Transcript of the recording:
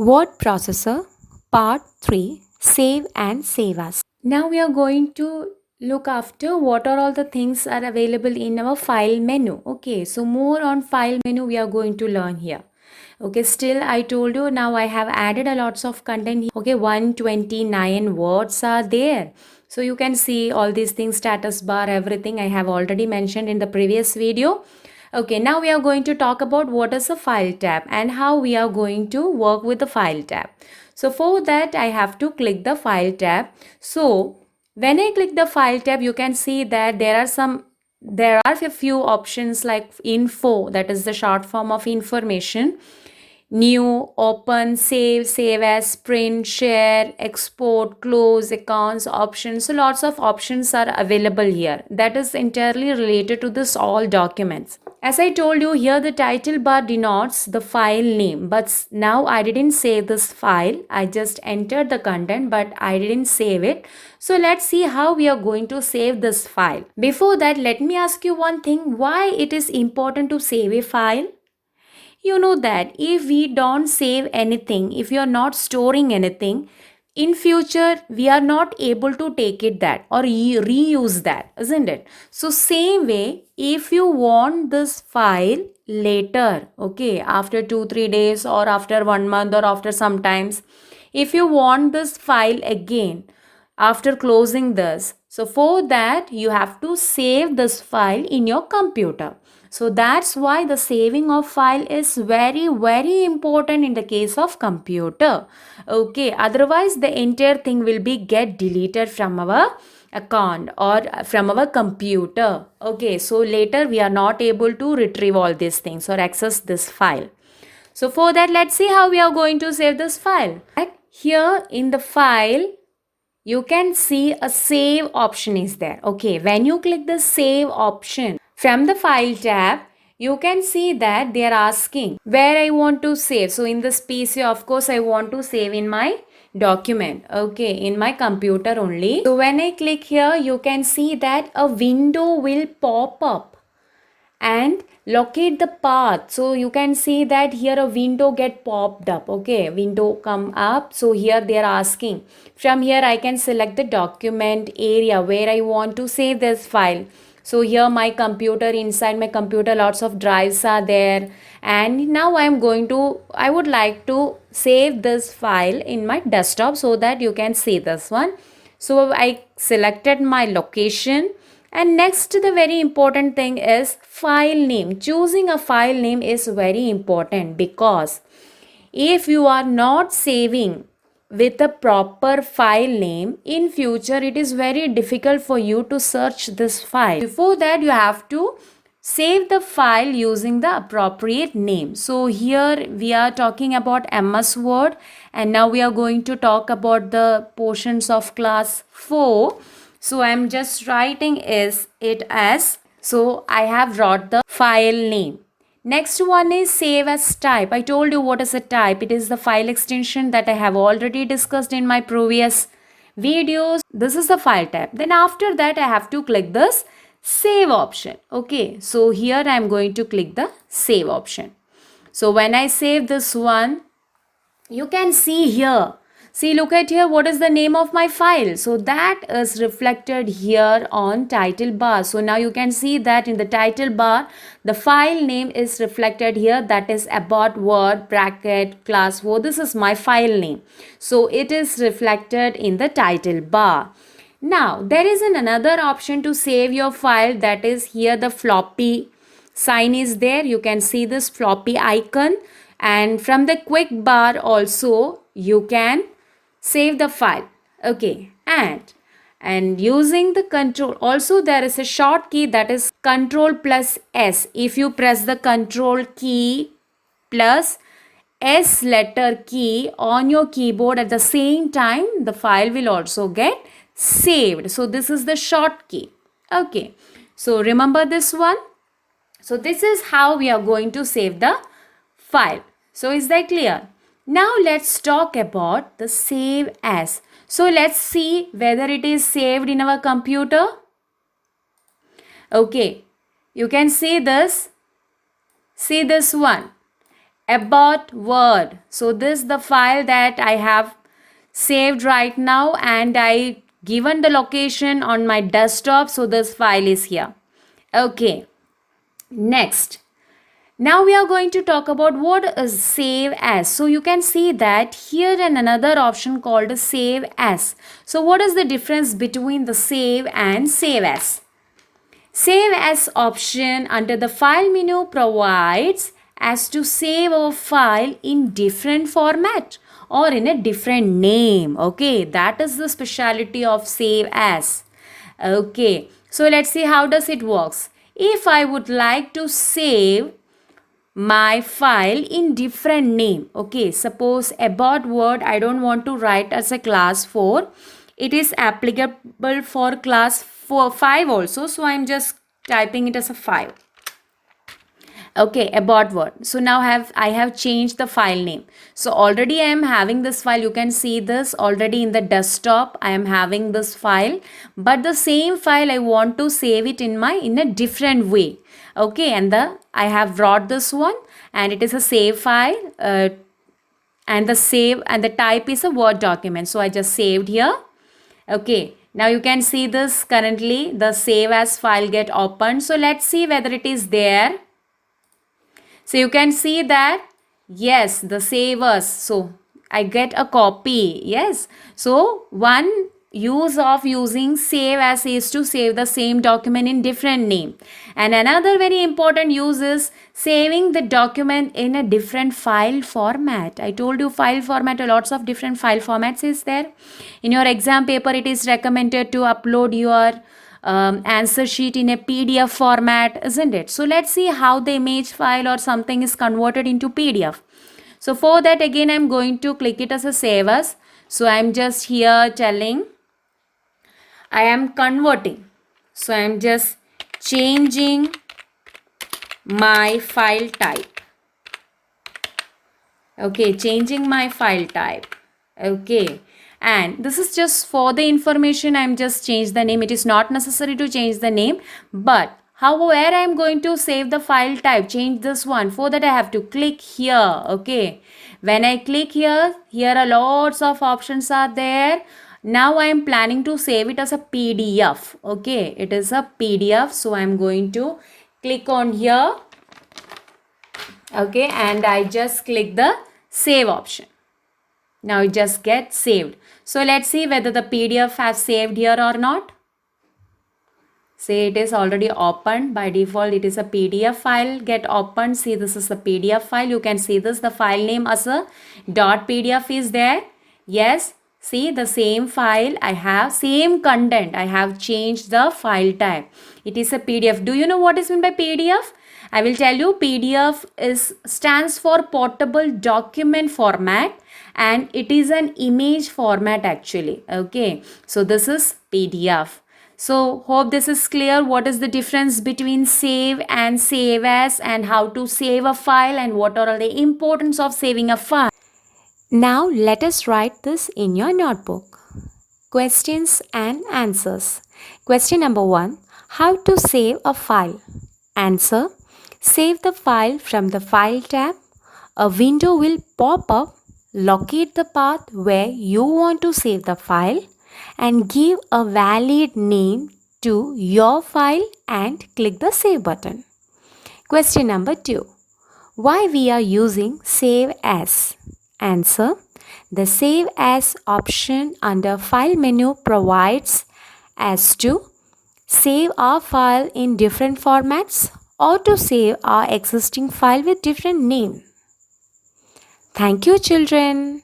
Word processor part 3, save and save as. Now we are going to look after what are all the things are available in our file menu. Okay, so more on file menu we are going to learn here. Okay, still I told you now I have added a lots of content. Okay, 129 words are there. So you can see all these things, status bar, everything I have already mentioned in the previous video. Okay, now we are going to talk about what is a file tab and how we are going to work with the file tab. So for that I have to click the file tab. So when I click the file tab, you can see that there are a few options like info, that is the short form of information, new, open, save as, print, share, export, close, accounts, options. So lots of options are available here. That is entirely related to this all documents. As I told you here, the title bar denotes the file name, but now I didn't save this file. I just entered the content, but I didn't save it. So let's see how we are going to save this file. Before that, let me ask you one thing. Why it is important to save a file? You know that if we don't save anything, if you are not storing anything, in future we are not able to take it that or reuse that, isn't it? So same way, if you want this file later, okay, after 2-3 days or after 1 month or after sometimes, if you want this file again after closing this, so for that you have to save this file in your computer. So that's why the saving of file is very important in the case of computer. Okay, otherwise the entire thing will be get deleted from our account or from our computer. Okay, so later we are not able to retrieve all these things or access this file. So for that, let's see how we are going to save this file. Here in the file, you can see a save option is there. Okay, when you click the save option from the file tab, you can see that they are asking where I want to save. So in this PC, of course, I want to save in my document. Okay, in my computer only. So when I click here, you can see that a window will pop up and locate the path. So you can see that here a window get popped up. Okay, window come up. So here they are asking, from here I can select the document area where I want to save this file. So here my computer, inside my computer lots of drives are there, and now I would like to save this file in my desktop so that you can see this one. So I selected my location. And next, the very important thing is file name. Choosing a file name is very important because if you are not saving with a proper file name, in future it is very difficult for you to search this file. Before that, you have to save the file using the appropriate name. So here we are talking about MS Word, and now we are going to talk about the portions of class 4. So I'm just writing it as, so I have wrote the file name. Next one is save as type. I told you what is a type. It is the file extension that I have already discussed in my previous videos. This is the file type. Then after that I have to click this save option. Okay, so here I am going to click the save option. So when I save this one, you can see here. See, look at here, what is the name of my file? So that is reflected here on title bar. So now you can see that in the title bar, the file name is reflected here. That is about word bracket class 4. This is my file name. So it is reflected in the title bar. Now there is another option to save your file, that is here the floppy sign is there. You can see this floppy icon, and from the quick bar also you can save the file. Okay, and using the control, also there is a short key, that is control plus S. If you press the control key plus S letter key on your keyboard at the same time, the file will also get saved. So this is the short key. Okay, so remember this one. So this is how we are going to save the file. So is that clear? Now let's talk about the save as. So let's see whether it is saved in our computer. Okay, you can see this. See this one. Abort word. So this is the file that I have saved right now, and I given the location on my desktop, so this file is here. Okay, next, now we are going to talk about what is save as. So you can see that here in another option called save as. So what is the difference between the save and save as? Save as option under the file menu provides as to save a file in different format or in a different name. Okay, that is the speciality of save as. Okay, so let's see how does it works. If I would like to save my file in different name, okay, suppose abort word I don't want to write as a class 4, it is applicable for class 5 also, so I'm just typing it as a 5. Okay, abort word. So now I have changed the file name. So already I am having this file. You can see this already in the desktop. I am having this file, but the same file I want to save it in a different way. Okay, and I have brought this one, and it is a save file, and the type is a Word document. So I just saved here. Okay, now you can see this currently the save as file get opened. So let's see whether it is there. So you can see that yes, the save as. So I get a copy. Yes. So one use of using save as is to save the same document in different name. And another very important use is saving the document in a different file format. I told you file format, lots of different file formats is there. In your exam paper, it is recommended to upload your answer sheet in a PDF format, isn't it? So let's see how the image file or something is converted into PDF. So for that, again, I'm going to click it as a save as. So I'm just here telling I am converting. So I'm just changing my file type. Okay, changing my file type. Okay. And this is just for the information. I'm just change the name. It is not necessary to change the name, but however I am going to save the file type, change this one. For that I have to click here. Okay, when I click here are lots of options are there. Now I am planning to save it as a PDF. Okay, it is a PDF, so I am going to click on here. Okay, and I just click the save option. Now it just gets saved. So let's see whether the PDF has saved here or not. Say it is already opened. By default, it is a PDF file get opened. See, this is the PDF file. You can see this. The file name as a .pdf is there. Yes. See, the same file I have, same content. I have changed the file type. It is a PDF. Do you know what is meant by PDF? I will tell you. PDF stands for portable document format, and it is an image format actually. Okay, so this is PDF. So hope this is clear. What is the difference between save and save as, and how to save a file, and what are all the importance of saving a file. Now let us write this in your notebook. Questions and answers. Question number 1. How to save a file? Answer. Save the file from the File tab. A window will pop up. Locate the path where you want to save the file and give a valid name to your file and click the Save button. Question number 2. Why we are using Save As? Answer. The Save As option under File menu provides as to save our file in different formats or to save our existing file with different name. Thank you, children.